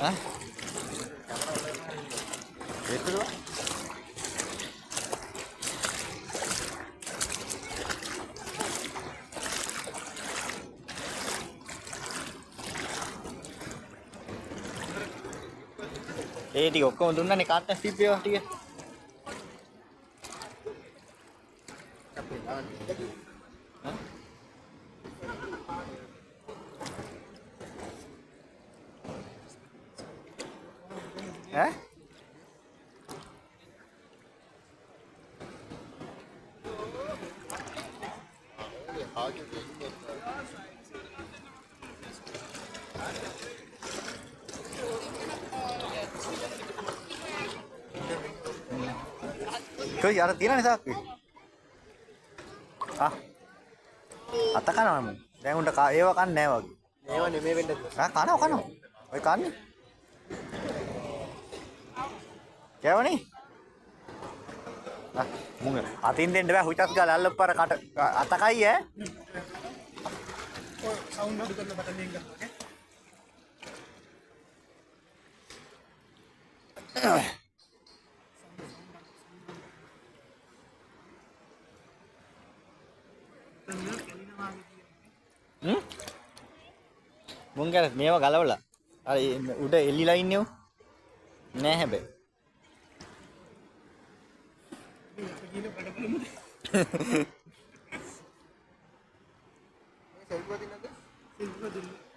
ඈ ඒකද ඒ ටික ඔක්කොම දුන්නානේ කාට්ටස් ටිප් ඒවා ටික ඈ කොයි අර තියනනේ සාක්කේ ආ අත කනවා මම දැන් උන්ට ඒව කන්නේ නැහැ වගේ ඒව නෙමෙයි වෙන්න කනවා ඔය කන්නේ කෑවනේ මුංග අතින් දෙන්න බෑ හුචස් ගාලා අල්ලප්පර කට අතකයි ඈ ඔය සවුන්ඩ් අඩු කරලා බටන් එක ගන්න මුං ගැන මේවා ගලවලා අර උඩ එල්ලිලා ඉන්නේ නෑ හැබැයි සෙල්පුව දිනද සෙල්පුව දින